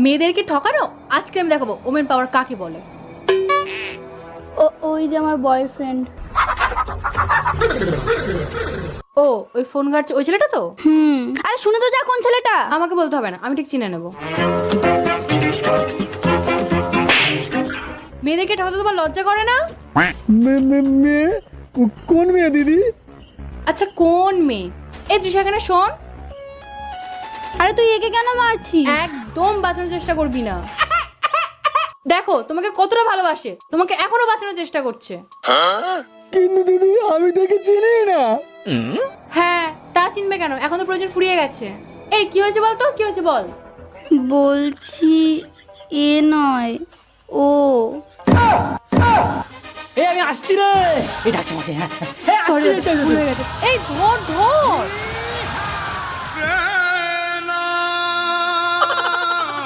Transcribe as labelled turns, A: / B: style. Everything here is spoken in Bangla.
A: মেয়েদেরকে ঠকানো আজকে আমি দেখাবো ওমেন পাওয়ার কাকে বলে।
B: ওই যে আমার বয়ফ্রেন্ড।
A: ও ওই ফোন ঘাটছে ওই ছেলেটা তো?
B: আরে শুনে তো যা, কোন ছেলেটা?
A: আমাকে বলতে হবে না, আমি ঠিক চিনে নেব। মেয়েদেরকে ঠকাতে তোমার লজ্জা করে না?
C: মেয়ে? কোন মেয়ে দিদি?
A: আচ্ছা কোন মেয়ে? এই তুই সেখানে শোন।
B: আরে তুই একে কেন মারছিস?
A: একদম বাঁচানোর চেষ্টা করবি না। দেখো তোমাকে কতটা ভালোবাসে, তোমাকে এখনো বাঁচানোর চেষ্টা করছে।
C: কিন্তু দিদি আমি তাকে চিনি না।
A: হ্যাঁ তা চিনবে কেন, এখন তো প্রয়োজন ফুরিয়ে গেছে। এই কি হয়েছে বল তো, কি হয়েছে বল।
B: বলছি এ নয় ও।
D: এই আমি আসছি রে, এই ডাকছে আমাকে। হ্যাঁ
A: সরি ভুল হয়ে গেছে। এই ধর ধর।